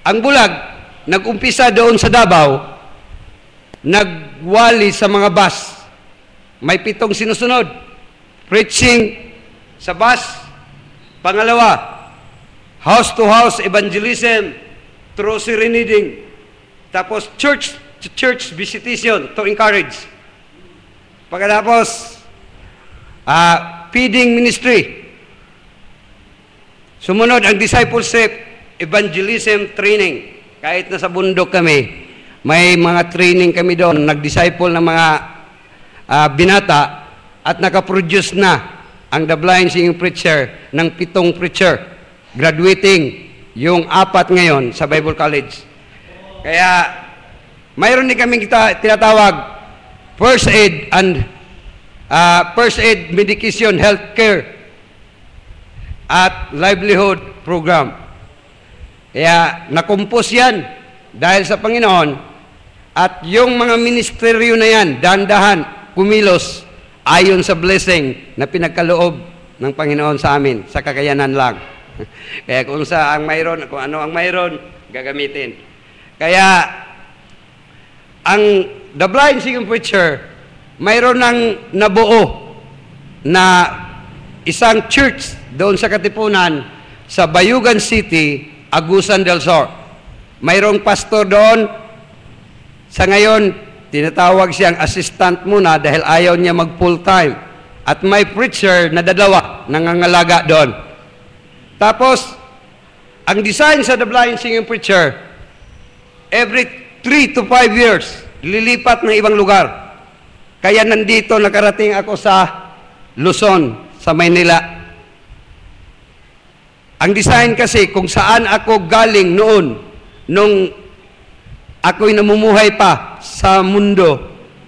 Ang bulag, nag-umpisa doon sa Davao, nagwali sa mga bus. May 7 sinusunod. Preaching sa bus. Pangalawa, house-to-house evangelism through serenading. Tapos church visitation to encourage. Pagkatapos, feeding ministry. Sumunod ang discipleship evangelism training. Kahit nasa bundok kami, may mga training kami doon, nag-disciple ng mga binata at nakaproduce na ang The Blind Singing Preacher ng 7 preacher. Graduating yung 4 ngayon sa Bible College. Kaya mayroon din kaming tinatawag first aid and medication, healthcare at livelihood program. Kaya nakumpos yan dahil sa Panginoon at yung mga ministeryo na yan, dahan-dahan, kumilos ayon sa blessing na pinagkaloob ng Panginoon sa amin, sa kakayanan lang. Kaya kung ano ang mayroon, gagamitin. Kaya ang The Blind Singing Preacher, mayroon ng nabuo na isang church doon sa Katipunan, sa Bayugan City, Agusan del Sur. Mayroong pastor doon. Sa ngayon, tinatawag siyang assistant muna dahil ayaw niya mag full time. At may preacher na 2 nangangalaga doon. Tapos, ang design sa The Blind Singing Preacher, every 3 to 5 years, lilipat ng ibang lugar. Kaya nandito nakarating ako sa Luzon, sa Maynila. Ang design kasi kung saan ako galing noon, nung ako'y namumuhay pa sa mundo,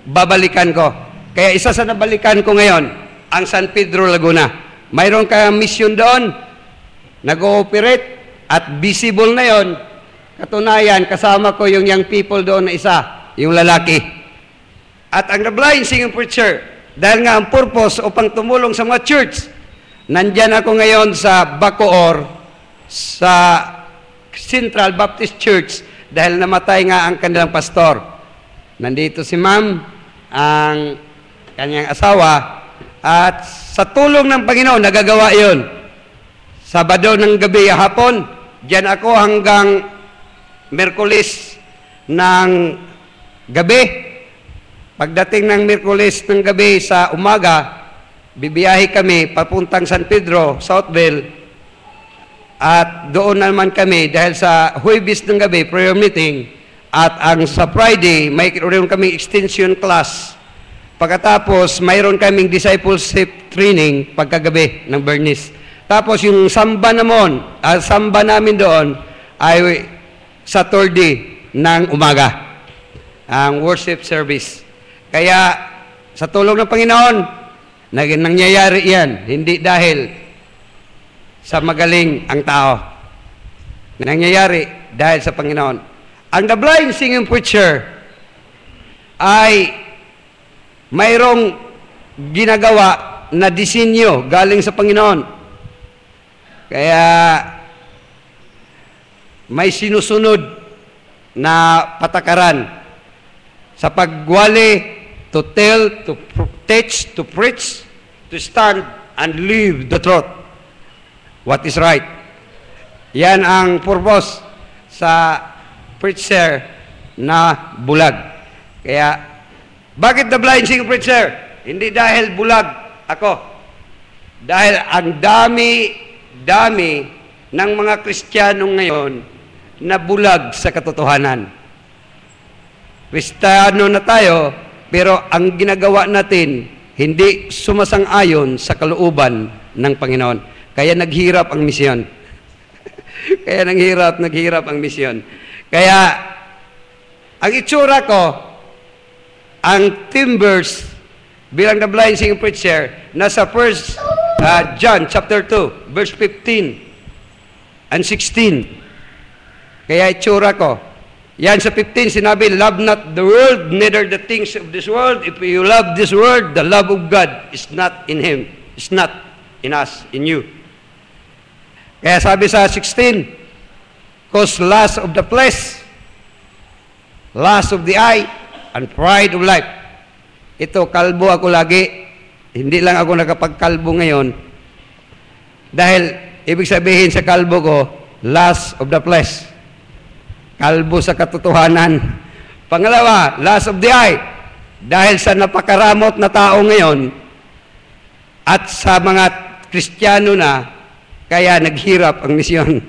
babalikan ko. Kaya isa sa nabalikan ko ngayon, ang San Pedro, Laguna. Mayroon kayong mission doon, nag-ooperate, at visible na yon. Katunayan, kasama ko yung young people doon na isa, yung lalaki. At ang The Blind Singing Preacher, dahil nga ang purpose upang tumulong sa mga church, nandyan ako ngayon sa Bacoor, sa Central Baptist Church, dahil namatay nga ang kanilang pastor. Nandito si ma'am, ang kanyang asawa, at sa tulong ng Panginoon, nagagawa yun. Sabado ng gabi, hapon, diyan ako hanggang Miyerkules ng gabi. Pagdating ng Miyerkules ng gabi sa umaga, bibiyahe kami papuntang San Pedro, Southville, at doon naman kami dahil sa Huwebes ng gabi, prayer meeting, at ang sa Friday, mayroon kami extension class. Pagkatapos, mayroon kaming discipleship training pagkagabi ng Bernice. Tapos yung samba namin doon ay Saturday ng umaga, ang worship service. Kaya sa tulong ng Panginoon, nangyayari yan, hindi dahil sa magaling ang tao. Nangyayari dahil sa Panginoon. Ang The Blind Singing Preacher ay mayroong ginagawa na disenyo galing sa Panginoon. Kaya may sinusunod na patakaran sa pagwali, to tell, to teach, to preach, to stand and live the truth. What is right? Yan ang purpose sa preacher na bulag. Kaya, bakit The Blind Singing Preacher? Hindi dahil bulag ako. Dahil ang dami ng mga Kristiyano ngayon na bulag sa katotohanan. Kristiyano na tayo, pero ang ginagawa natin, hindi sumasang-ayon sa kalooban ng Panginoon. Kaya naghirap ang misyon. Kaya naghirap ang misyon. Kaya, ang itsura ko, ang timbers bilang The Blind Singing Preacher, nasa 1 John chapter 2, verse 15 and 16. Kaya itsura ko. Yan sa 15, sinabi, love not the world, neither the things of this world. If you love this world, the love of God is not in Him. It's not in us, in you. Kaya sabi sa 16, Cause lust of the flesh, lust of the eye, and pride of life. Ito, kalbo ako lagi. Hindi lang ako nakapagkalbo ngayon. Dahil, ibig sabihin sa kalbo ko, lust of the flesh. Kalbo sa katotohanan. Pangalawa, lust of the eye. Dahil sa napakaramot na tao ngayon, at sa mga Kristiyano na, kaya naghirap ang misyon.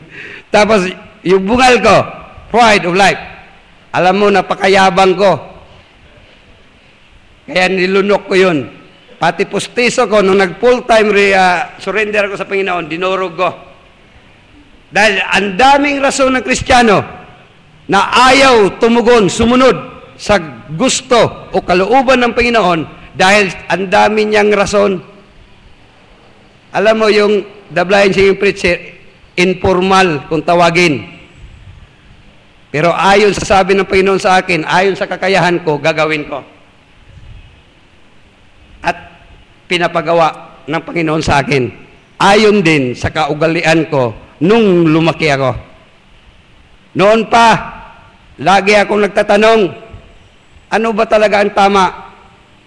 Tapos, yung bungal ko, pride of life. Alam mo, napakayabang ko. Kaya nilunok ko yun. Pati pustiso ko, nung nag-full-time surrender ako sa Panginoon, dinurog ko. Dahil ang daming rason ng Kristiyano na ayaw tumugon, sumunod sa gusto o kalooban ng Panginoon dahil ang dami niyang rason. Alam mo yung the blind singing preacher, informal kung tawagin. Pero ayon sa sabi ng Panginoon sa akin, ayon sa kakayahan ko, gagawin ko. At pinapagawa ng Panginoon sa akin. Ayon din sa kaugalian ko nung lumaki ako. Noon pa, lagi akong nagtatanong, ano ba talaga ang tama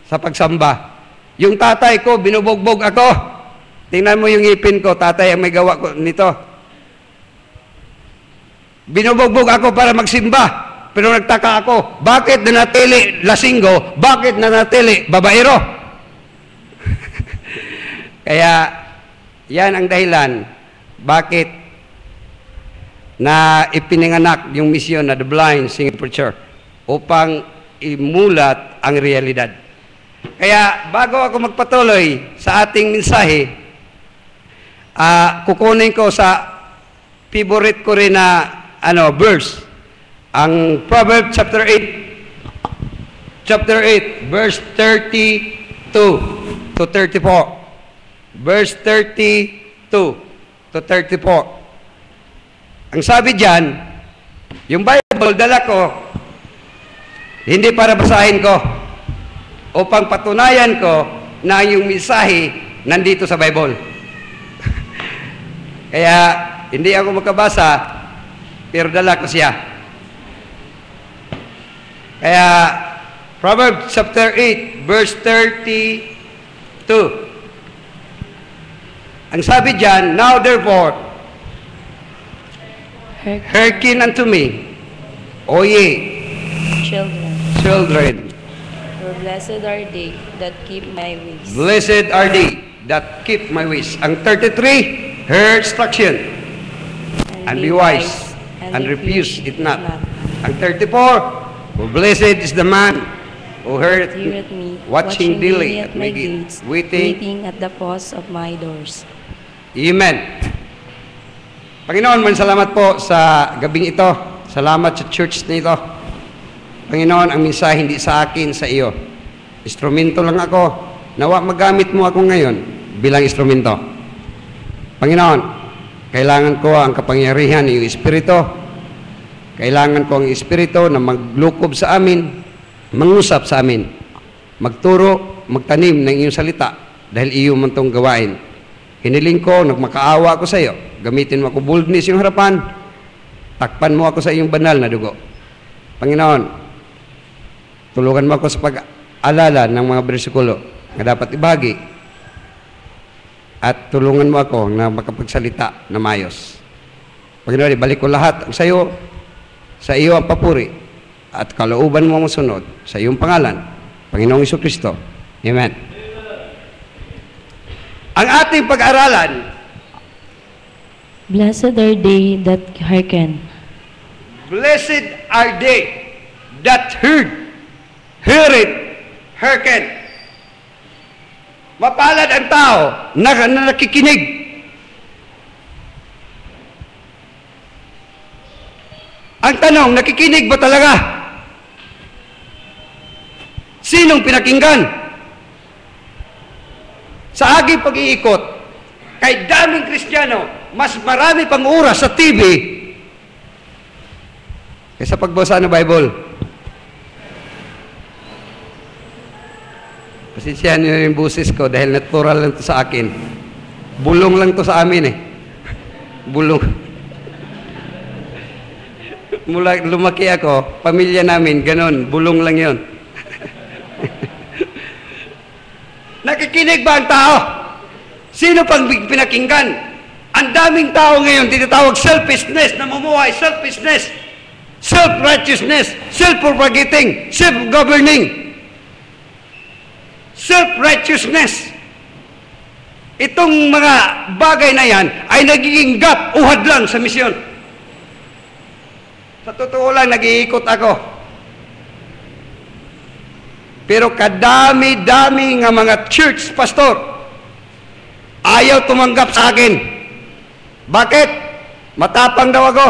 sa pagsamba? Yung tatay ko, binubogbog ako. Tingnan mo yung ngipin ko, tatay ang may gawa ko nito. Binubogbog ako para magsimba. Pero nagtaka ako, bakit nanatili lasinggo? Bakit nanatili babaero? Kaya, yan ang dahilan bakit na ipinanganak yung misyon na The Blind Singing Preacher upang imulat ang realidad. Kaya, bago ako magpatuloy sa ating mensahe, kukunin ko sa favorite ko rin na verse. Ang Proverbs chapter 8, verse 32 to 34. Verse 32 to 34. Ang sabi diyan, yung Bible dala ko, hindi para basahin ko, upang patunayan ko na yung mensahe nandito sa Bible. Kaya, hindi ako makabasa, pero dala ko siya. Kaya, Proverbs chapter 8, verse 32. Ang sabi diyan, now therefore, hearken unto me, O ye children. For blessed are they that keep my ways. Blessed are they that keep my ways. Ang 33, her instruction, and be wise, and refuse it not. Ang 34, for blessed is the man who heareth me, watching daily at my gates, waiting at the posts of my doors. Amen. Panginoon, maraming salamat po sa gabing ito. Salamat sa church na ito. Panginoon, ang mensahe hindi sa akin, sa iyo. Instrumento lang ako. Nawa magamit mo ako ngayon bilang instrumento. Panginoon, kailangan ko ang kapangyarihan ng iyong Espiritu. Kailangan ko ang Espiritu na maglukob sa amin, mangusap sa amin, magturo, magtanim ng iyong salita dahil iyo man itong gawain. Hiniling ko, nagmakaawa ako sa iyo. Gamitin mo ako boldness yung harapan. Takpan mo ako sa iyong banal na dugo. Panginoon, tulungan mo ako sa pag-alala ng mga bersikulo na dapat ibagi. At tulungan mo ako na makapagsalita na mayos. Panginoon, ibalik ko lahat sa iyo ang papuri at kalooban mo masunod sa iyong pangalan, Panginoong Jesucristo. Amen. Ang ating pag-aralan, blessed are they that hearken. Blessed are they that hear it, hearken. Mapalad ang tao na nakikinig. Ang tanong, nakikinig ba talaga? Sinong pinakinggan? Sa aking pag-iikot, kay daming Kristiyano, mas marami pang oras sa TV kaysa pagbasa ng Bible. Pasensyahan niyo yung busis ko dahil natural lang to sa akin. Bulong lang to sa amin eh. Bulong. Mula lumaki ako, pamilya namin, ganun, bulong lang yon. Nakikinig ba ang tao? Sino pang pinakinggan? Ang daming tao ngayon, tinatawag selfishness, namumuhay, selfishness, self-righteousness, self-propagating, self-governing, self-righteousness. Itong mga bagay na yan ay nagiging gap, uhad lang sa misyon. Sa totoo lang, nag-iikot ako. Pero kadami-dami nga mga church pastor, ayaw tumanggap sa akin. Bakit? Matapang daw ako.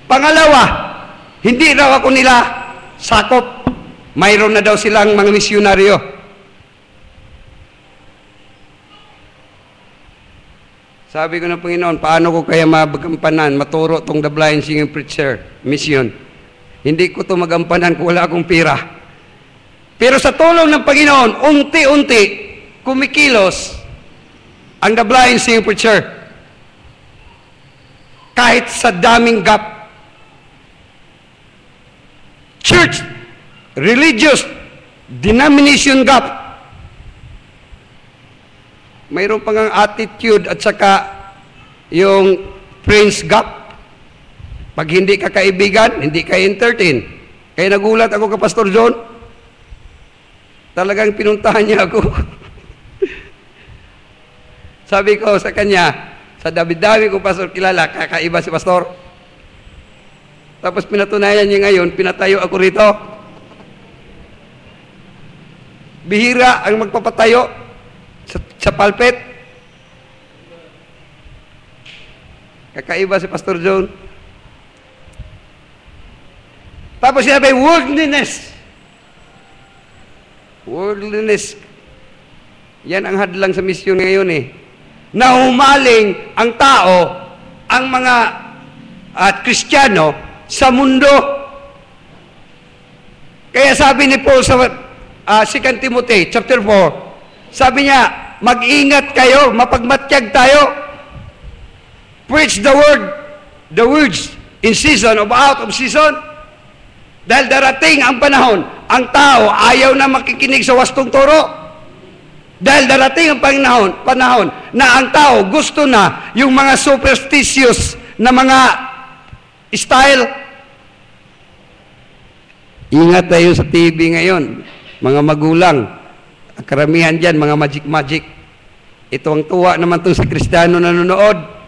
Pangalawa, hindi raw ako nila sakop. Mayroon na daw silang mga misyonaryo. Sabi ko ng Panginoon, paano ko kaya magampanan, maturo tong The Blind Singing Preacher mission? Hindi ko to magampanan kung wala akong pira. Pero sa tulong ng Panginoon, unti-unti, kumikilos ang The Blind Singing Preacher. Kahit sa daming gap. Church, religious, denomination gap. Mayroon pang ang attitude at saka yung friends gap. Pag hindi ka kaibigan, hindi ka entertain. Kaya nagulat ako kay Pastor John. Talagang pinuntahan niya ako. Sabi ko sa kanya, sa dami-dami ko pastor kilala, kakaiba si Pastor. Tapos pinatunayan niya ngayon, pinatayo ako rito. Bihira ang magpapatayo sa pulpit. Kakaiba si Pastor John. Tapos sinabi, worldliness. Worldliness. Yan ang hadlang sa misyon ngayon eh. Nahumaling ang tao, ang mga Kristiyano sa mundo. Kaya sabi ni Paul sa 2 Timothy chapter 4, sabi niya, mag-ingat kayo, mapagmatyag tayo. Preach the words in season or out of season. Dahil darating ang panahon, ang tao ayaw na makikinig sa wastong turo. Dahil darating ang panahon na ang tao gusto na yung mga superstitious na mga style. Ingat tayo sa TV ngayon, mga magulang. Ang karamihan dyan, mga magic-magic. Ito ang tuwa naman itong sa Kristiyano na nanonood.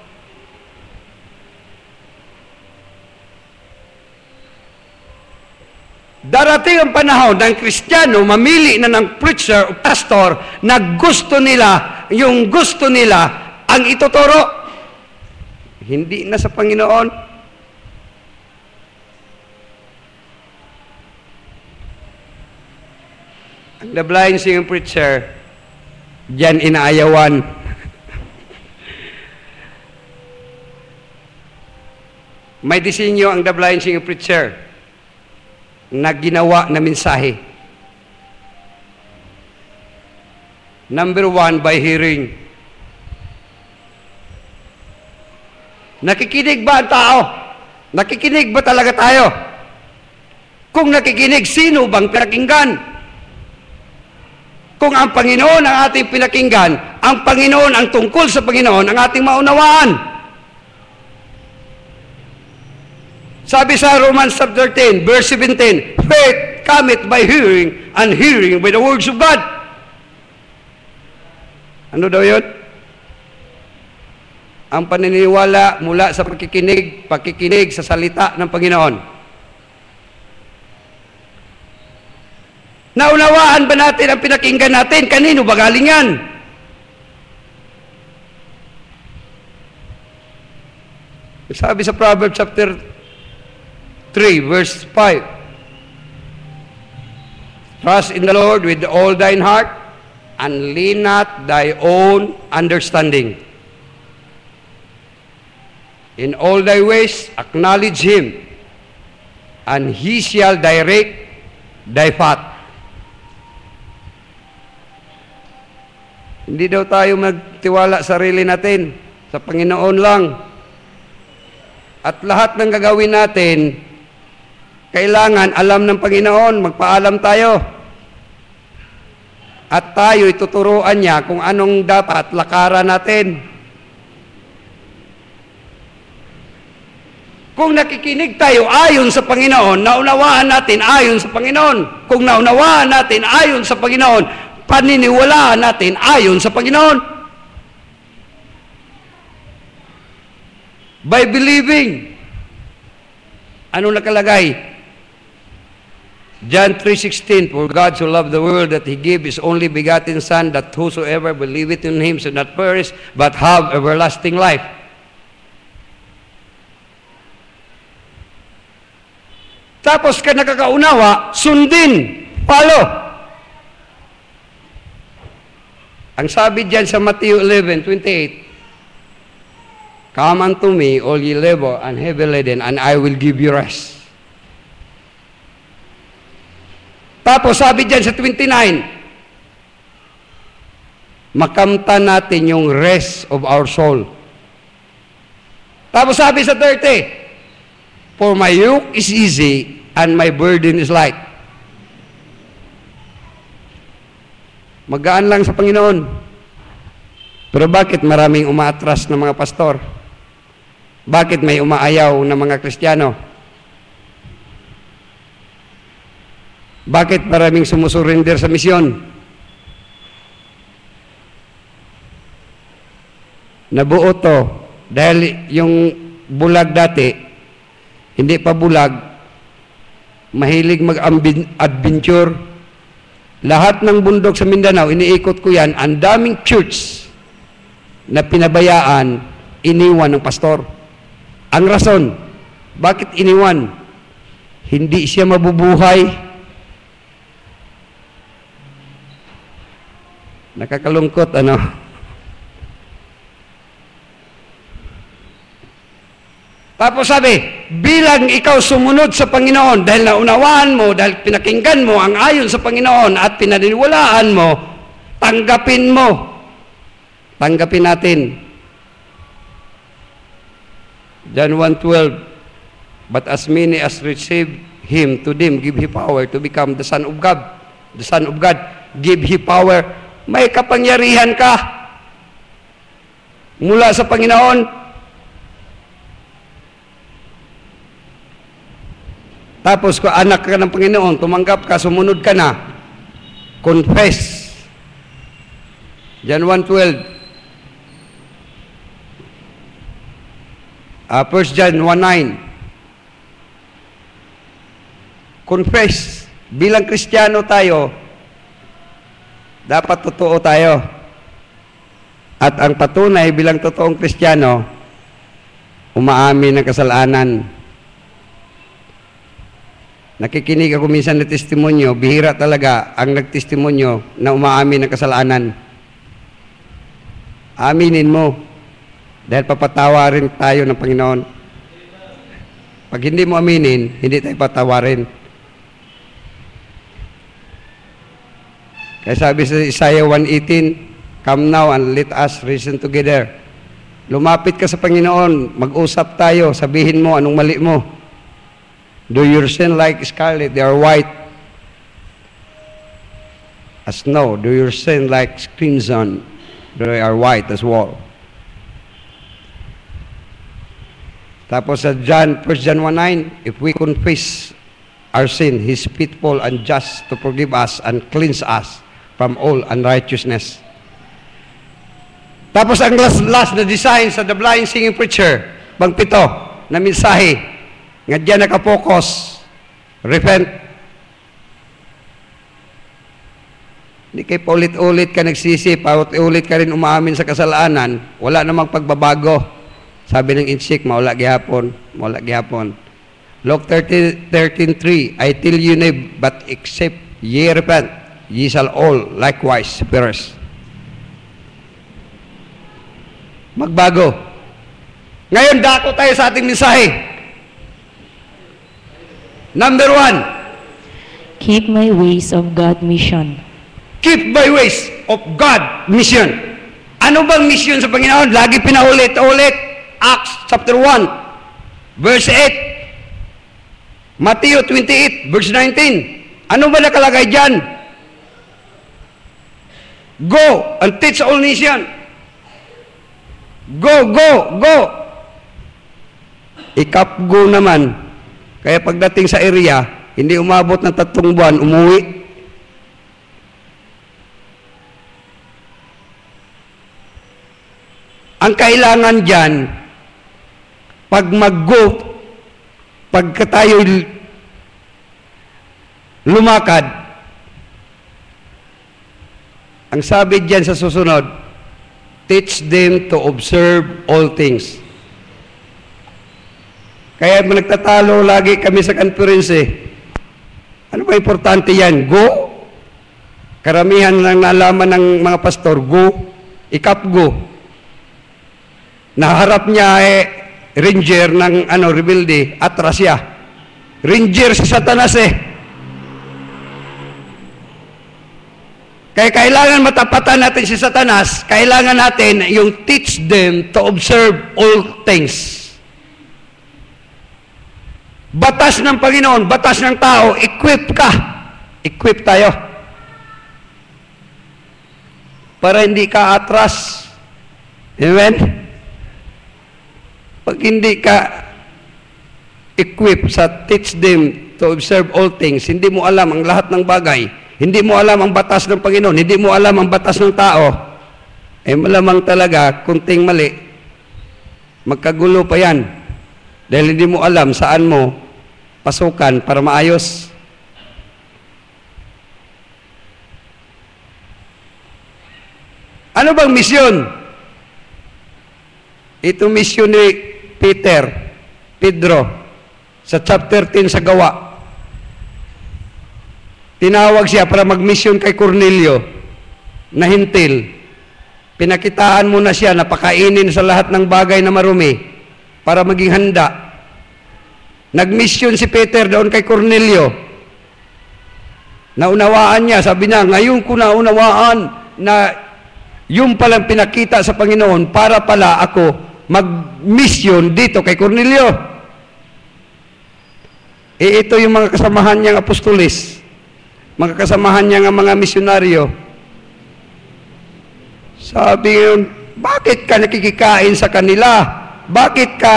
Darating ang panahon ng Kristiyano, mamili na ng preacher o pastor na gusto nila, yung gusto nila, ang ituturo. Hindi na sa Panginoon. The Blind Singing Preacher, diyan inaayawan. May disenyo ang The Blind Singing Preacher na ginawa na mensahe. Number 1, by hearing. Nakikinig ba ang tao? Nakikinig ba talaga tayo? Kung nakikinig, sino bang pinakinggan? Kung ang Panginoon ang ating pinakinggan, ang Panginoon, ang tungkol sa Panginoon, ang ating maunawaan. Sabi sa Romans chapter 10, verse 17, faith cometh by hearing, and hearing by the words of God. Ano daw yun? Ang paniniwala mula sa pakikinig sa salita ng Panginoon. Naunawaan ba natin ang pinakinggan natin? Kanino ba galing yan? Sabi sa Proverbs chapter 3, verse 5, trust in the Lord with all thine heart, and lean not thy own understanding. In all thy ways acknowledge Him, and He shall direct thy path. Hindi daw tayo magtiwala sa sarili natin. Sa Panginoon lang. At lahat ng gagawin natin, kailangan alam ng Panginoon, magpaalam tayo. At tayo ituturuan niya kung anong dapat lakaran natin. Kung nakikinig tayo ayon sa Panginoon, naunawaan natin ayon sa Panginoon. Kung naunawaan natin ayon sa Panginoon, paniniwalaan natin ayon sa Panginoon. By believing. Ano nakalagay? John 3:16, For God so loved the world that He gave His only begotten Son, that whosoever believeth in Him should not perish, but have everlasting life. Tapos ka nakakaunawa, sundin, follow. Ang sabi diyan sa Matthew 11:28, Come unto me, all ye labor and heavy laden, and I will give you rest. Tapos sabi diyan sa 29, makamtan natin yung rest of our soul. Tapos sabi sa 30, For my yoke is easy and my burden is light. Magaan lang sa Panginoon. Pero bakit maraming umaatras ng mga pastor? Bakit may umaayaw ng mga Kristiyano? Bakit maraming sumusurrender sa misyon? Nabuo to dahil yung bulag dati, hindi pa bulag, mahilig mag-adventure. Lahat ng bundok sa Mindanao, iniikot ko yan, ang daming church na pinabayaan, iniwan ng pastor. Ang rason, bakit iniwan? Hindi siya mabubuhay. Nakakalungkot, ano? Tapos sabi, bilang ikaw sumunod sa Panginoon, dahil naunawaan mo, dahil pinakinggan mo ang ayon sa Panginoon at pinaniniwalaan mo, tanggapin mo. Tanggapin natin. John 1:12, But as many as receive Him, to them give He power to become the Son of God. The Son of God. Give He power. May kapangyarihan ka mula sa Panginoon. Tapos kung anak ka ng Panginoon, tumanggap ka, sumunod ka na, confess. John 1:12. 1 John 1:9. Confess. Bilang Kristiyano tayo, dapat totoo tayo. At ang patunay bilang totoong Kristiyano, umaamin ng kasalanan. Nakikinig ako minsan ng testimonyo, bihira talaga ang nagtestimonyo na umaamin ng kasalanan. Aminin mo. Dahil papatawarin tayo ng Panginoon. Pag hindi mo aminin, hindi tayo patawarin. Kaya sabi sa Isaiah 1:18, Come now and let us reason together. Lumapit ka sa Panginoon, mag-usap tayo, sabihin mo anong mali mo. Do your sin like scarlet, they are white as snow. Do your sin like crimson, they are white as wool. Tapos sa 1 John 1:9, if we confess our sin, He's faithful and just to forgive us and cleanse us from all unrighteousness. Tapos ang last na design sa The Blind Singing Preacher, pang-7 na mensahe, nga diyan nakapokus, repent. Hindi kayo paulit-ulit ka nagsisi, paulit-ulit ka rin umaamin sa kasalanan, wala namang pagbabago. Sabi ng insik, maula gihapon. Luke 13:3, I tell you, but except ye repent, ye shall all likewise perish. Magbago. Ngayon, dako tayo sa ating mensahe. Number 1. Keep my ways of God mission. Keep my ways of God mission. Ano bang mission sa Panginoon? Lagi pinaulit-ulit. Acts chapter 1. Verse 8. Matthew 28, verse 19. Ano ba nakalagay dyan? Go and teach all nations. Go, go, go. Ikapgo naman. Kaya pagdating sa area, hindi umabot ng 3 buwan, umuwi. Ang kailangan dyan, pag mag-go, pagka tayo lumakad, ang sabi dyan sa susunod, teach them to observe all things. Kaya nagtatalo lagi kami sa conference eh. Ano ba importante yan? Go. Karamihan ng nalaman ng mga pastor, go. Ikapgo. Naharap niya ranger ng rebelde, atras siya. Ranger si Satanas eh. Kaya kailangan matapatan natin si Satanas, kailangan natin yung teach them to observe all things. Batas ng Panginoon, batas ng tao, equip ka. Equip tayo. Para hindi ka atras. Amen? Pag hindi ka equip sa teach them to observe all things, hindi mo alam ang lahat ng bagay, hindi mo alam ang batas ng Panginoon, hindi mo alam ang batas ng tao, malamang talaga, kunting mali, magkagulo pa yan. Dahil hindi mo alam saan mo pasukan para maayos. Ano bang misyon? Ito misyon ni Pedro, sa chapter 10 sa Gawa. Tinawag siya para mag-mission kay Cornelio na hintil. Pinakitaan mo na siya na pakainin sa lahat ng bagay na marumi para maging handa. Nag-mission si Peter doon kay Cornelio. Naunawaan niya, sabi niya, ngayon ko naunawaan na yung palang pinakita sa Panginoon para pala ako mag-mission dito kay Cornelio. Ito yung mga kasamahan niyang apostolis, mga kasamahan niyang mga misyonaryo. Sabi yun, bakit ka nakikikain sa kanila? Bakit ka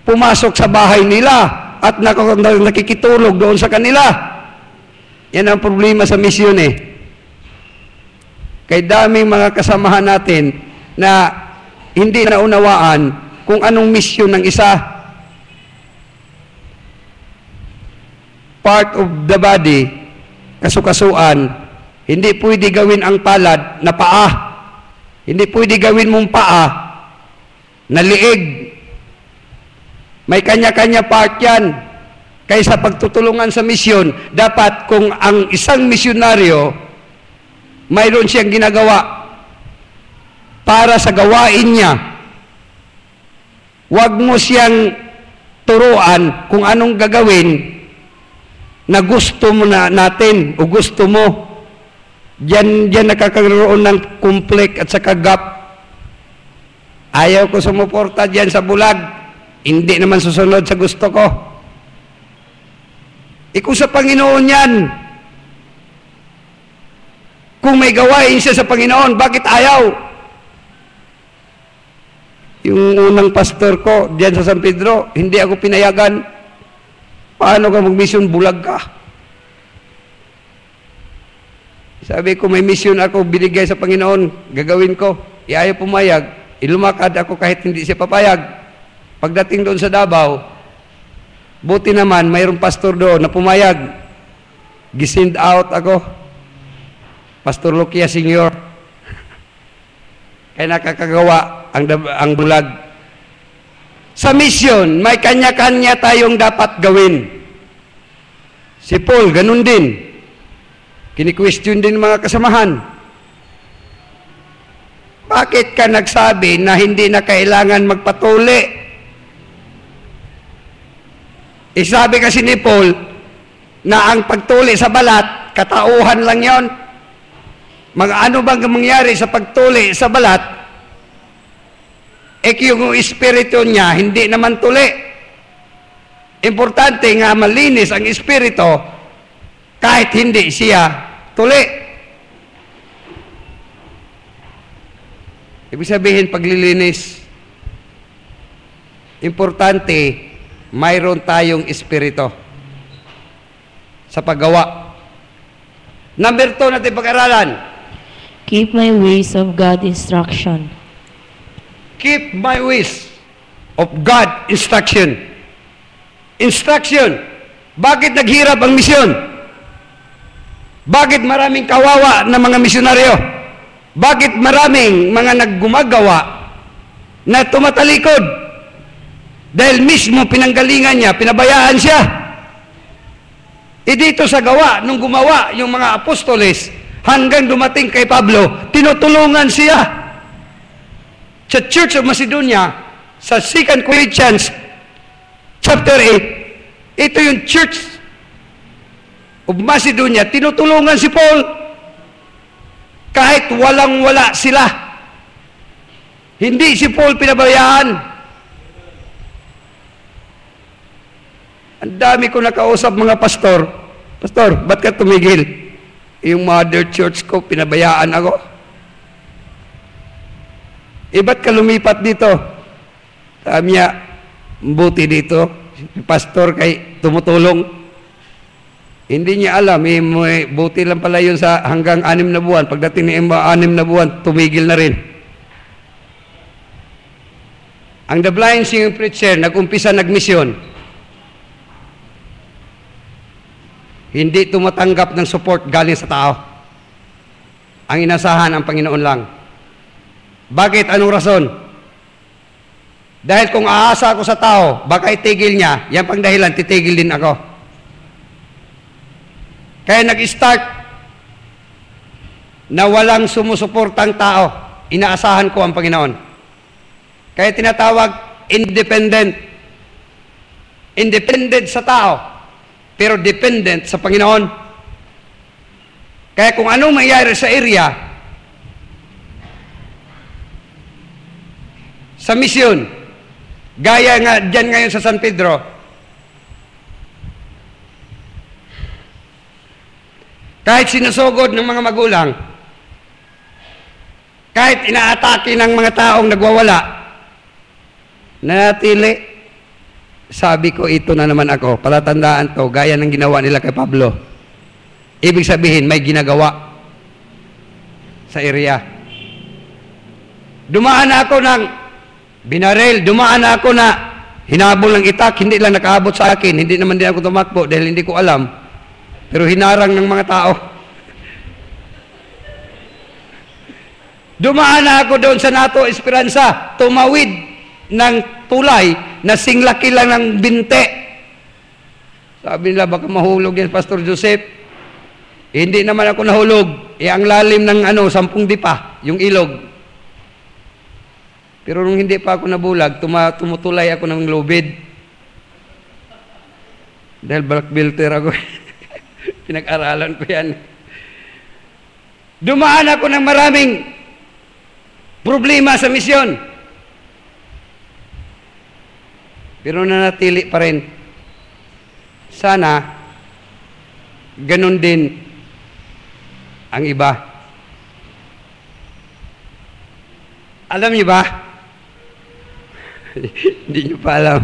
pumasok sa bahay nila at nakikitulog doon sa kanila? Yan ang problema sa misyon eh. Kay daming mga kasamahan natin na hindi naunawaan kung anong misyon ng isa. Part of the body, kasukasuan, hindi pwede gawin ang palad na paa. Hindi pwede gawin mong paa na liig. May kanya-kanya part yan. Kaya sa pagtutulungan sa misyon, dapat kung ang isang misyonaryo, mayroon siyang ginagawa para sa gawain niya, huwag mo siyang turuan kung anong gagawin na gusto mo natin o gusto mo. Diyan nakakaroon ng conflict at saka gap. Ayaw ko sumuporta diyan sa bulag. Hindi naman susunod sa gusto ko. Ikaw sa Panginoon yan. Kung may gawain siya sa Panginoon, bakit ayaw? Yung unang pastor ko diyan sa San Pedro, hindi ako pinayagan. Paano ka mag-mission? Bulag ka. Sabi ko, may mission ako, binigay sa Panginoon, gagawin ko. Ayaw pumayag, ilumakad ako kahit hindi siya papayag. Pagdating doon sa Davao, buti naman, mayroong pastor doon na pumayag. Gisind out ako. Pastor Lucia Senior. Kaya nakakagawa ang bulag. Sa mission, may kanya-kanya tayong dapat gawin. Si Paul, ganun din. Kini-question din mga kasamahan. Bakit ka nagsabi na hindi na kailangan magpatuli? Sabi kasi ni Paul na ang pagtuli sa balat, katauhan lang yon. Ano bang mangyari sa pagtuli sa balat? Yung espiritu niya, hindi naman tuli. Importante nga malinis ang espiritu kahit hindi siya tuli. Ibig sabihin, paglilinis, importante, mayroon tayong espiritu sa paggawa. Number 2 natin pag-aralan. Keep my ways of God instruction. Keep my ways of God instruction. Instruction. Bakit naghirap ang misyon? Bakit maraming kawawa na mga misyonaryo? Bakit maraming mga naggumagawa na tumatalikod? Dahil mismo pinanggalingan niya, pinabayaan siya. Dito sa gawa, nung gumawa yung mga apostoles, hanggang dumating kay Pablo, tinutulungan siya. Sa Church of Macedonia, sa 2 Corinthians chapter 8, ito yung Church of Macedonia, tinutulungan si Paul. Kahit walang-wala sila. Hindi si Paul pinabayaan. Ang dami ko nakausap mga pastor. Pastor, ba't ka tumigil? Yung mother church ko, pinabayaan ako. Ba't ka lumipat dito? Sabi niya, buti dito. Pastor kay tumutulong. Hindi niya alam, buti lang pala yun sa hanggang 6 na buwan. Pagdating ni 6 na buwan, tumigil na rin. Ang The Blind Singing Preacher, nag-umpisa nagmisyon. Hindi tumatanggap ng support galing sa tao. Ang inasahan ang Panginoon lang. Bakit? Anong rason? Dahil kung aasa ako sa tao, baka itigil niya, yan pang dahilan, titigil din ako. Kaya nag-start na walang sumusuportang tao, inaasahan ko ang Panginoon. Kaya tinatawag independent. Independent sa tao, pero dependent sa Panginoon. Kaya kung anong mangyayari sa area, sa misyon, gaya nga dyan ngayon sa San Pedro, kahit sinusugod ng mga magulang, kahit inaatake ng mga taong nagwawala, nanatili. Sabi ko, ito na naman ako, palatandaan to, gaya ng ginawa nila kay Pablo. Ibig sabihin, may ginagawa sa area. Dumaan ako ng binarel, dumaan ako na hinabol ng itak, hindi lang nakaabot sa akin, hindi naman din ako tumakbo dahil hindi ko alam. Pero hinarang ng mga tao. Dumaan ako doon sa Nato Esperanza, tumawid ng tulay na singlaki lang ng binte. Sabi nila, baka mahulog yan, Pastor Joseph. Hindi naman ako nahulog. Ang lalim ng 10 dipa, yung ilog. Pero nung hindi pa ako nabulag, tumutulay ako ng lubid. Dahil black belter ako. Pinag-aralan ko yan. Dumaan ako ng maraming problema sa misyon. Pero nanatili pa rin. Sana, ganun din ang iba. Alam niyo ba? Hindi niyo pa alam.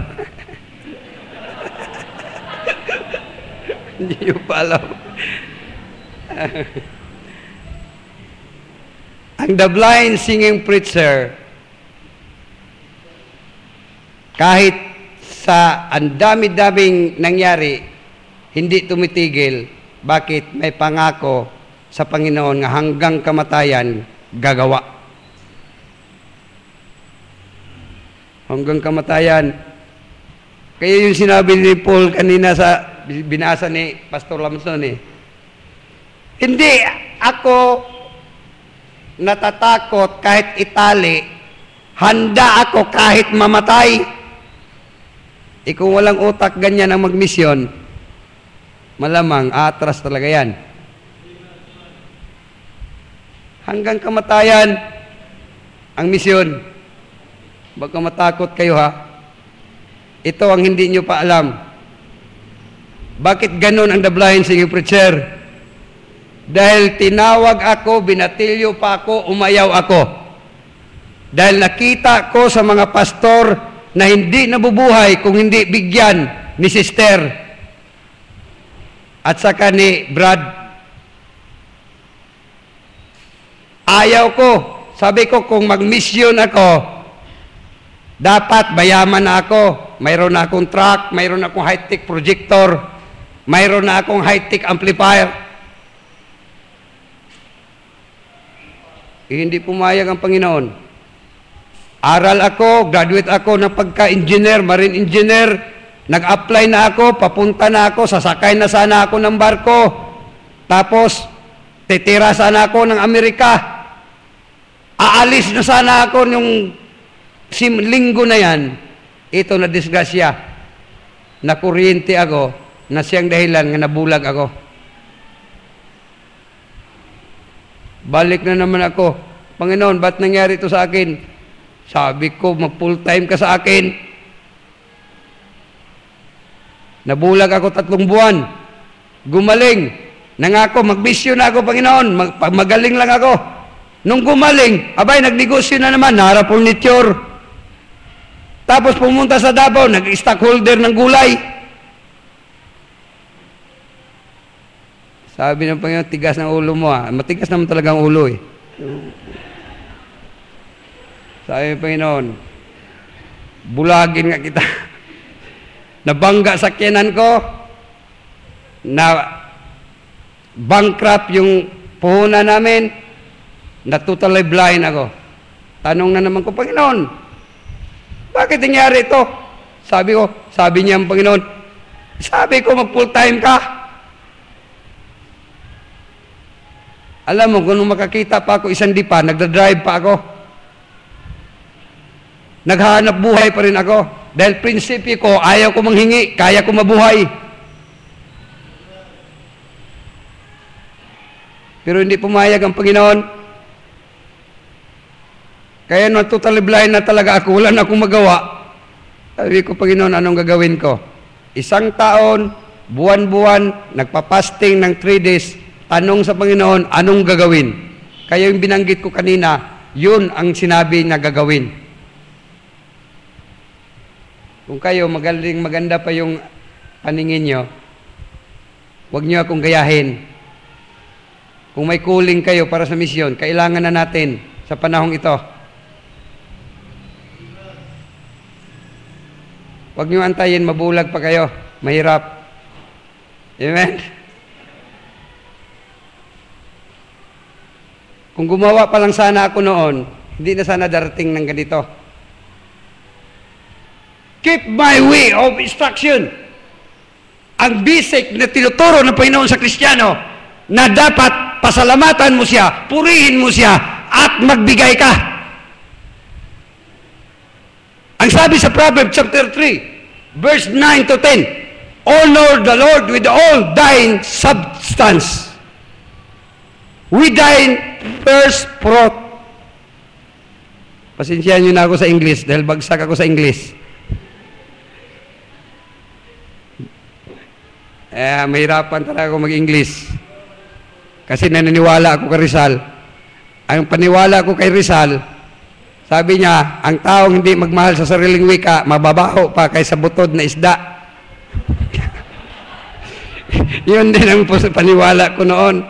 Hindi niyo pa alam. Ang The Blind Singing Preacher, kahit sa ang dami-daming nangyari, hindi tumitigil. Bakit? May pangako sa Panginoon nga hanggang kamatayan, gagawa. Hanggang kamatayan. Kaya yung sinabi ni Paul kanina sa binasa ni Pastor Lamson hindi ako natatakot kahit itali, handa ako kahit mamatay. Kung walang utak ganyan ang magmisyon, malamang atras talaga yan. Hanggang kamatayan ang misyon. Baka matakot kayo ha. Ito ang hindi nyo pa alam. Bakit ganun ang dablahin sa inyo, preacher? Dahil tinawag ako, binatilyo pa ako, umayaw ako. Dahil nakita ko sa mga pastor na hindi nabubuhay kung hindi bigyan ni sister at saka ni Brad. Ayaw ko. Sabi ko, kung mag-mission ako, dapat bayaman na ako. Mayroon na akong truck, mayroon na akong high-tech projector, mayroon na akong high-tech amplifier. Hindi pumayag ang Panginoon. Aral ako, graduate ako ng pagka-engineer, marine engineer, nag-apply na ako, papunta na ako, sasakay na sana ako ng barko, tapos titira sana ako ng Amerika, aalis na sana ako nung linggo na yan. Ito na disgrasya, na kuryente ako, na siyang dahilan nga nabulag ako. Balik na naman ako. Panginoon, ba't nangyari ito sa akin? Sabi ko, mag-full time ka sa akin. Nabulag ako 3 buwan. Gumaling. Nangako, mag-mission na ako, Panginoon. Magaling lang ako. Nung gumaling, abay, nagnegosyo na naman, naharap furniture. Tapos pumunta sa Davao, nag-stockholder ng gulay. Sabi ng Panginoon, tigas ng ulo mo ha. Matigas naman talaga ang ulo eh. Sabi ng Panginoon, bulagin nga kita. Nabangga sa sakyanan ko, na bankrupt yung puhunan namin, na totally blind ako. Tanong na naman ko, Panginoon, bakit nangyari ito? Sabi niya ang Panginoon, sabi ko mag-full time ka. Alam mo, kung makakita pa ako isang dipa, nagdadrive pa ako. Naghahanap buhay pa rin ako. Dahil prinsipyo ko, ayaw ko manghingi, kaya ko mabuhay. Pero hindi pumayag ang Panginoon. Kaya nung totally blind na talaga ako, wala na akong magawa. Sabi ko, Panginoon, anong gagawin ko? 1 taon, buwan-buwan, nagpa-fasting ng 3 days, tanong sa Panginoon, anong gagawin? Kaya yung binanggit ko kanina, yun ang sinabi na gagawin. Kung kayo, maganda pa yung paningin nyo, huwag nyo akong gayahin. Kung may calling kayo para sa misyon, kailangan na natin sa panahong ito. Huwag nyo antayin, mabulag pa kayo. Mahirap. Amen? Kung gumawa pa lang sana ako noon, hindi na sana darating ng ganito. Keep my way of instruction. Ang basic na tinuturo ng Panginoon sa Kristiyano na dapat pasalamatan mo siya, purihin mo siya, at magbigay ka. Ang sabi sa Proverbs chapter 3, verse 9 to 10, honor the Lord with all thine substance, with thine first fruit. Pasensyahan nyo na ako sa English dahil bagsak ako sa English. Mahirapan talaga ako mag-English. Kasi naniniwala ako kay Rizal. Ang paniwala ko kay Rizal, sabi niya, ang taong hindi magmahal sa sariling wika, mababaho pa kaysa butod na isda. Yun din ang paniwala ko noon.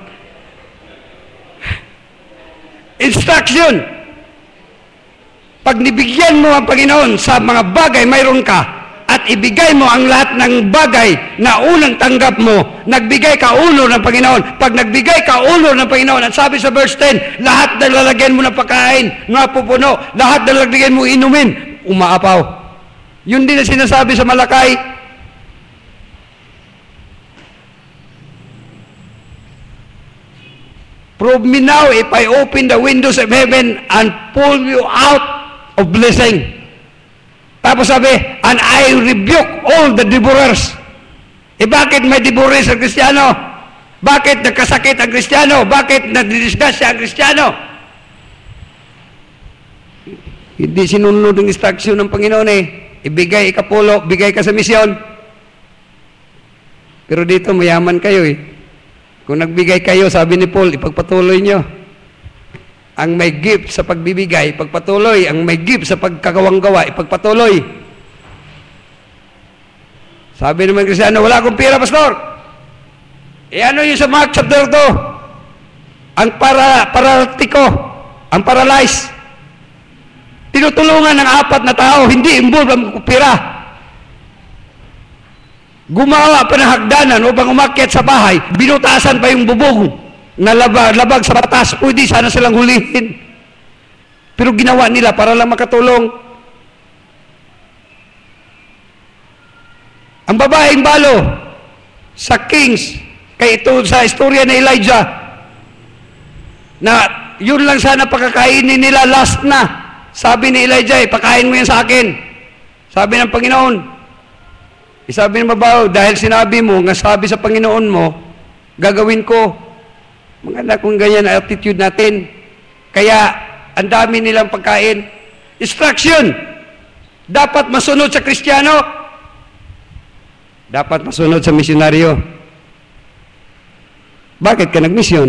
Instruction. Pag nibigyan mo ang Panginoon sa mga bagay mayroon ka, at ibigay mo ang lahat ng bagay na unang tanggap mo, nagbigay ka ulo ng Panginoon. Pag nagbigay ka ulo ng Panginoon, at sabi sa verse 10, lahat na lalagyan mo ng pagkain, mapupuno, lahat na lalagyan mo inumin, umaapaw. Yun din ang sinasabi sa Malakay. Prove me now if I open the windows of heaven and pull you out of blessing. Tapos sabi, and I rebuke all the devourers. Bakit may devourers ang Kristiyano? Bakit nagkasakit ang Kristiyano? Bakit nagdidisgrasya ang Kristiyano? Hindi sinunod ang instruction ng Panginoon eh. Ibigay ikapulo, bigay ka sa misyon. Pero dito, mayaman kayo eh. Kung nagbigay kayo, sabi ni Paul, ipagpatuloy nyo. Ang may gift sa pagbibigay, ipagpatuloy. Ang may gift sa pagkagawang-gawa, ipagpatuloy. Sabi naman Kristiano, wala akong pira, pastor. Ano yung sa Mark chapter 2? Ang paralitiko, ang paralyzed. Tinutulungan ng 4 na tao, hindi involved ang pira. Gumawa pa ng hagdanan upang umakyat sa bahay, binutasan pa yung bubong na labag sa batas. Pwede sana silang hulihin. Pero ginawa nila para lang makatulong. Ang babaeng balo sa Kings, kay ito sa istorya ni Elijah, na yun lang sana pakakainin nila, last na. Sabi ni Elijah, pakain mo yan sa akin. Sabi ng Panginoon. Sabi ng babae, dahil sinabi mo, nga sabi sa Panginoon mo, gagawin ko. Maganda kung ganyan ang attitude natin. Kaya, ang dami nilang pagkain. Instruction. Dapat masunod sa Kristiyano. Dapat masunod sa misyonaryo. Bakit ka nagmisyon?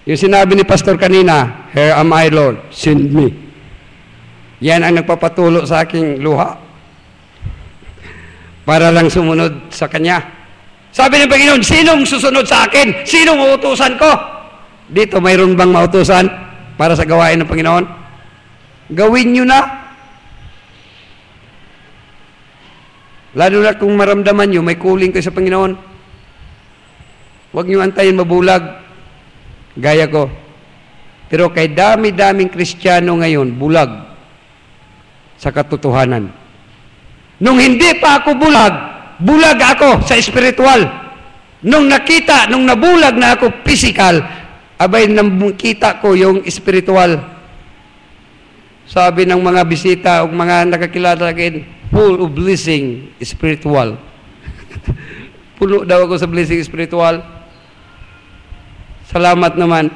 Yung sinabi ni Pastor kanina, "Here am I, Lord, send me." Yan ang nagpapatulo sa aking luha. Para lang sumunod sa Kanya. Sabi ng Panginoon, sinong susunod sa akin? Sinong uutusan ko? Dito, mayroon bang mautusan para sa gawain ng Panginoon? Gawin nyo na. Lalo na kung maramdaman nyo, may kuling kayo sa Panginoon. Huwag nyo antayin mabulag. Gaya ko. Pero kay dami-daming Kristiyano ngayon, bulag sa katotohanan. Nung hindi pa ako bulag, bulag ako sa espiritual. Nung nabulag na ako physical, abay nakita ko yung espiritual. Sabi ng mga bisita o mga nakakilala akin, full of blessing spiritual. Puno daw ako sa blessing spiritual. Salamat naman.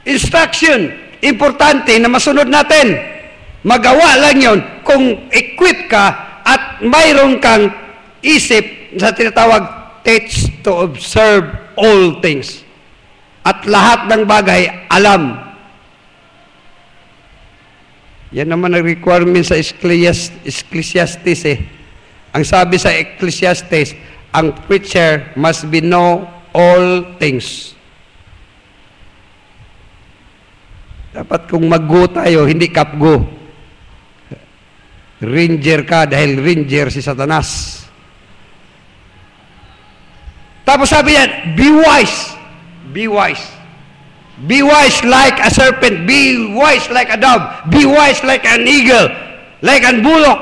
Instruction, importante na masunod natin. Magawa lang yon kung equip ka at mayroon kang isip sa tinatawag teach to observe all things. At lahat ng bagay, alam. Yan naman ang requirement sa Ecclesiastes eh. Ang sabi sa Ecclesiastes, ang preacher must be know all things. Dapat kung mag-go tayo, hindi kap-go. Ranger ka dahil ranger si Satanas. Tapos sabi yan, be wise. Be wise. Be wise like a serpent. Be wise like a dove. Be wise like an eagle. Like an bullock.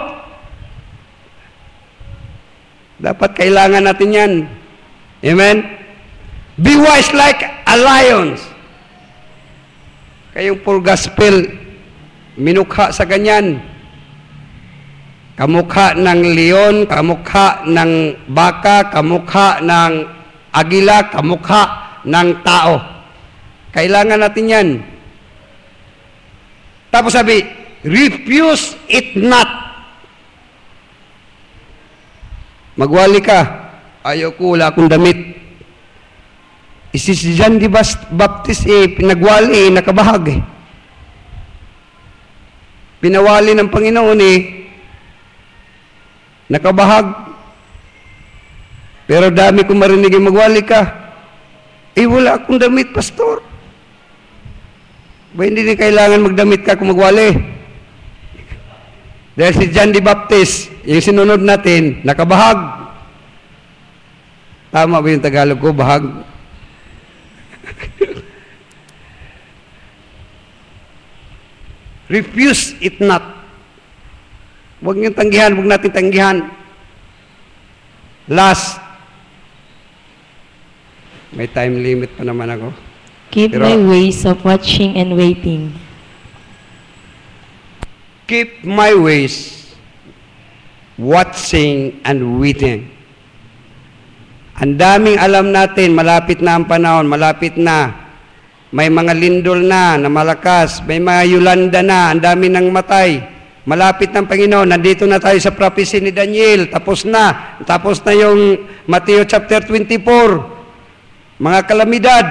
Dapat kailangan natin yan. Amen? Be wise like a lion. Kayong full gospel, minukha sa ganyan. Kamukha ng leon, kamukha ng baka, kamukha ng agila, kamukha ng tao. Kailangan natin yan. Tapos sabi, refuse it not. Magwali ka. Ayaw ko, wala akong damit. Si John the Baptist pinagwali, nakabahag eh. Pinawali ng Panginoon nakabahag. Pero dami kong marinig yung magwali ka. Wala akong damit, pastor. Ba hindi kailangan magdamit ka kung magwali. Dahil si John the Baptist, yung sinunod natin, nakabahag. Tama ba yung Tagalog ko? Bahag. Refuse it not. Huwag niyong tanggihan, huwag natin tanggihan. Last. May time limit pa naman ako. Keep my ways of watching and waiting. Keep my ways watching and waiting. Ang daming alam natin, malapit na ang panahon, malapit na. May mga lindol na malakas, may mga Yolanda na, ang dami nang matay. Malapit ng Panginoon. Nandito na tayo sa prophecy ni Daniel. Tapos na. Tapos na yung Matthew chapter 24. Mga kalamidad.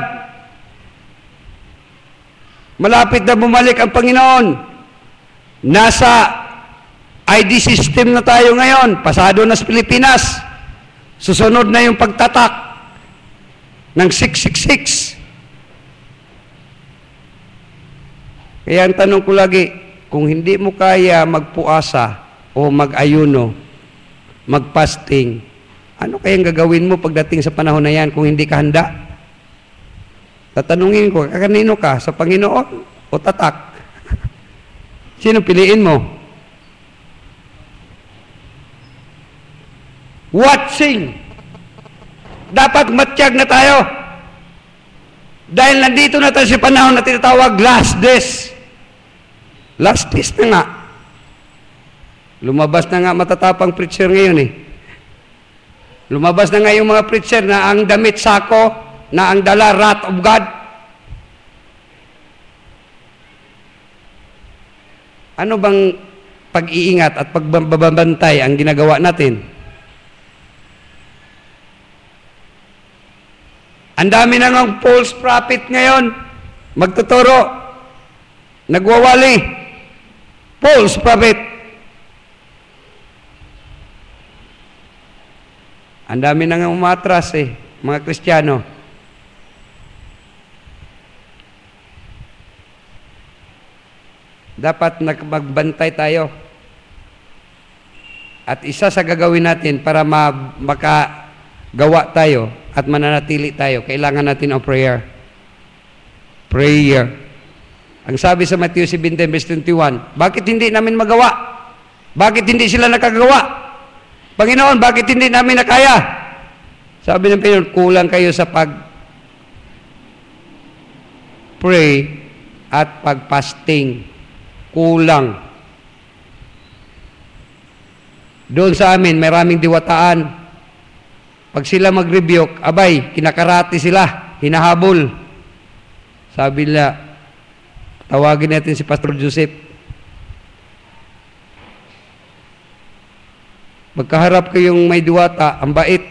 Malapit na bumalik ang Panginoon. Nasa ID system na tayo ngayon. Pasado na sa Pilipinas. Susunod na yung pagtatak ng 666. Kaya ang tanong ko lagi, kung hindi mo kaya magpuasa o mag-ayuno, mag-fasting, ano kayang gagawin mo pagdating sa panahon na yan kung hindi ka handa? Tatanungin ko, kanino ka? Sa Panginoon o tatak? Sino piliin mo? Watching. Dapat matiyag na tayo. Dahil nandito na tayo sa panahon na tinatawag last days. Last days na nga. Lumabas na nga matatapang preacher ngayon eh. Lumabas na nga yung mga preacher na ang damit sako, na ang dala wrath of God. Ano bang pag-iingat at pagbabantay ang ginagawa natin? Ang dami na ng false prophet ngayon. Magtuturo. Nagwawali. False prophet. Ang dami na nga umatras eh, mga Kristiyano. Dapat magbantay tayo. At isa sa gagawin natin para makagawa tayo at mananatili tayo, kailangan natin ang prayer. Prayer. Ang sabi sa Matthew 17, verse 21, bakit hindi namin magawa? Bakit hindi sila nakagawa? Panginoon, bakit hindi namin nakaya? Sabi ng Panginoon, kulang kayo sa pag-pray at pag-fasting. Kulang. Doon sa amin, maraming diwataan. Pag sila mag-rebuke, abay, kinakarati sila, hinahabol. Sabi nila, tawagin natin si Pastor Joseph. Magkaharap kayong may diwata, ang bait.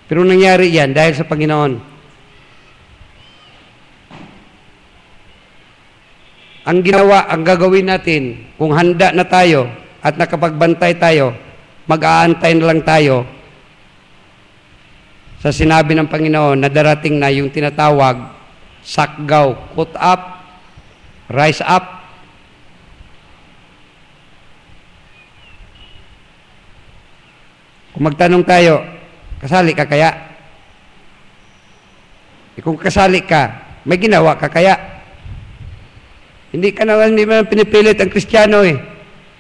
Pero nangyari yan dahil sa Panginoon. Ang ginawa, ang gagawin natin, kung handa na tayo at nakapagbantay tayo, mag-aantay na lang tayo sa sinabi ng Panginoon na darating na yung tinatawag sakgaw, put up, rise up. Kung magtanong tayo, kasali ka kaya? Kung kasali ka, may ginawa ka kaya? Hindi naman pinipilit ang Kristiyano eh.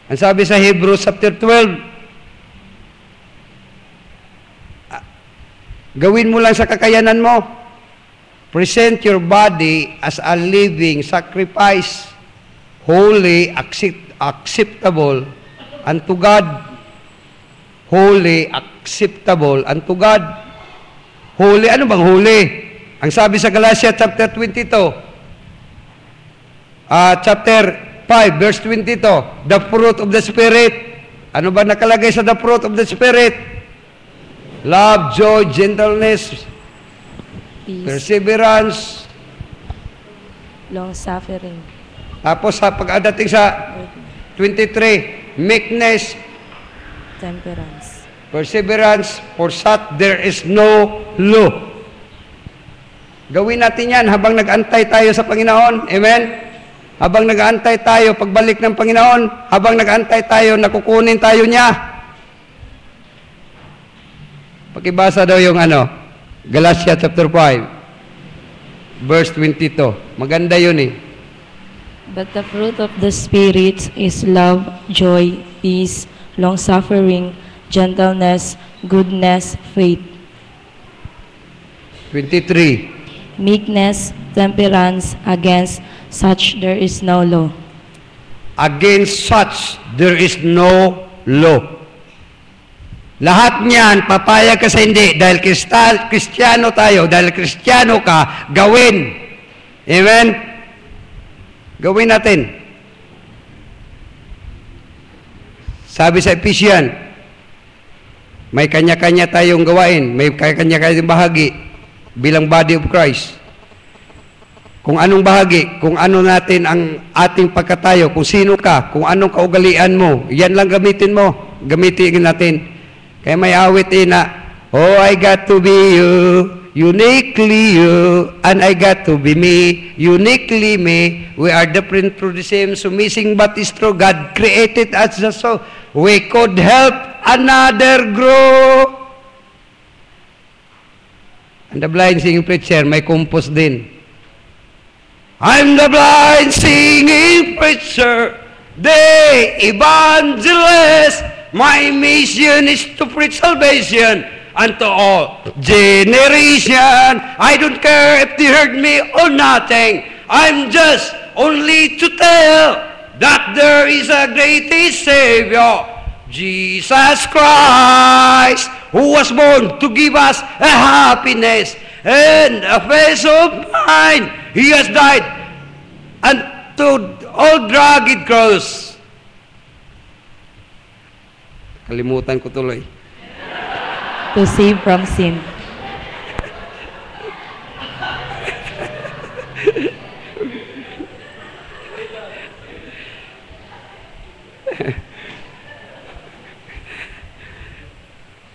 Ang sabi sa Hebrews chapter 12, gawin mo lang sa kakayanan mo. Present your body as a living sacrifice, holy, acceptable unto God. Holy, acceptable unto God. Holy, ano bang holy? Ang sabi sa Galatia chapter 22, chapter 5, verse 22, the fruit of the Spirit. Ano ba nakalagay sa the fruit of the Spirit? Love, joy, gentleness, Peace, perseverance, long-suffering, tapos sa pagdating sa 23, meekness, temperance. perseverance, for such there is no law. Gawin natin yan habang nag-antay tayo sa Panginoon. Amen? Habang nag-antay tayo, pagbalik ng Panginoon, habang nag-antay tayo, nakukunin tayo niya. Pakibasa daw yung Galatia chapter 5, verse 22. Maganda yun eh. But the fruit of the Spirit is love, joy, peace, long-suffering, gentleness, goodness, faith, 23. meekness, temperance. Against such there is no law. Against such there is no law. Lahat niyan, papayag ka sa hindi. Dahil Kristiyano tayo, dahil Kristiyano ka, gawin. Amen? Gawin natin. Sabi sa Ephesians, may kanya-kanya tayong gawain, may kanya-kanya bahagi bilang body of Christ. Kung anong bahagi, kung ano natin ang ating pagkatayo, kung sino ka, kung anong kaugalian mo, yan lang gamitin mo. Gamitin natin. Kaya may awit na, oh, I got to be you, uniquely you, and I got to be me, uniquely me. We are different through the same, so missing but is true. God created us just so we could help another grow. And the blind singing preacher, may compose din. I'm the blind singing preacher, the evangelist. My mission is to preach salvation unto all generation. I don't care if they heard me or nothing. I'm just only to tell that there is a greatest Savior, Jesus Christ, who was born to give us a happiness and a peace of mind. He has died unto all rugged cross. Kalimutan ko tuloy. To save from sin.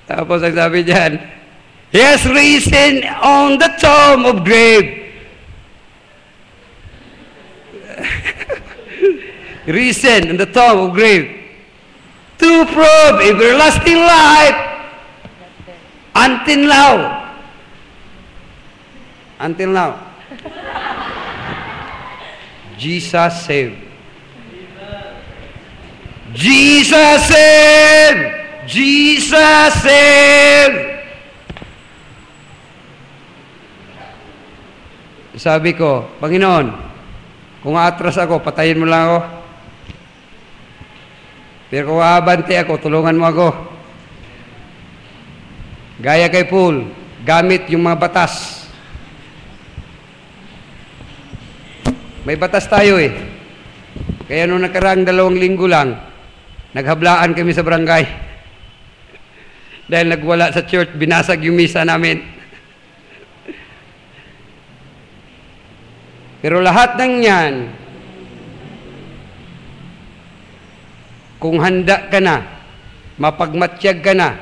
Tapos ang sabi diyan, He has risen on the tomb of grave. Risen on the tomb of grave to prove everlasting life until now. Until now. Jesus saved. Jesus saved. Jesus saved. Sabi ko, Panginoon, kung atras ako, patayin mo lang ako. Pero kung aabante ako, tulungan mo ako. Gaya kay Paul, gamit yung mga batas. May batas tayo eh. Kaya nung nakaraang 2 linggo lang, naghablaan kami sa barangay. Dahil nagwala sa church, binasag yung misa namin. Pero lahat ng yan, kung handa ka na, mapagmatsyag ka na,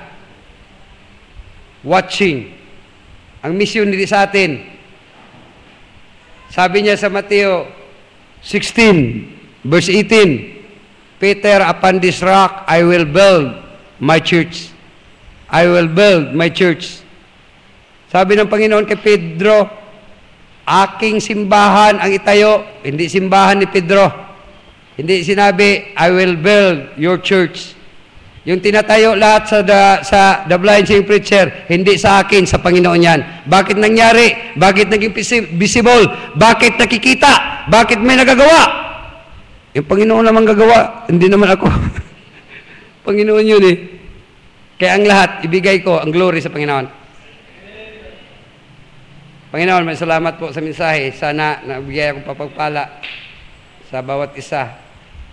watching, ang misyon nito sa atin, sabi niya sa Mateo 16, verse 18, Peter, upon this rock, I will build my church. I will build my church. Sabi ng Panginoon kay Pedro, aking simbahan ang itayo, hindi simbahan ni Pedro. Hindi sinabi, I will build your church. Yung tinatayo lahat sa The Blind Singing Preacher, hindi sa akin, sa Panginoon yan. Bakit nangyari? Bakit naging visible? Bakit nakikita? Bakit may nagagawa? Yung Panginoon naman gagawa, hindi naman ako. Panginoon yun eh. Kaya ang lahat, ibigay ko ang glory sa Panginoon. Panginoon, may salamat po sa mensahe. Sana nabigay akong papagpala sa bawat isa.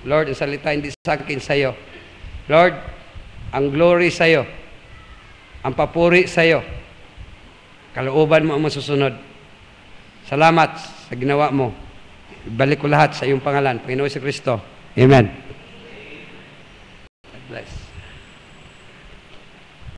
Lord, ang salita hindi sa akin sa iyo. Lord, ang glory sa iyo. Ang papuri sa iyo. Kalooban mo ang masusunod. Salamat sa ginawa mo. Ibalik ko lahat sa iyong pangalan. Panginoon si Kristo. Amen. God bless.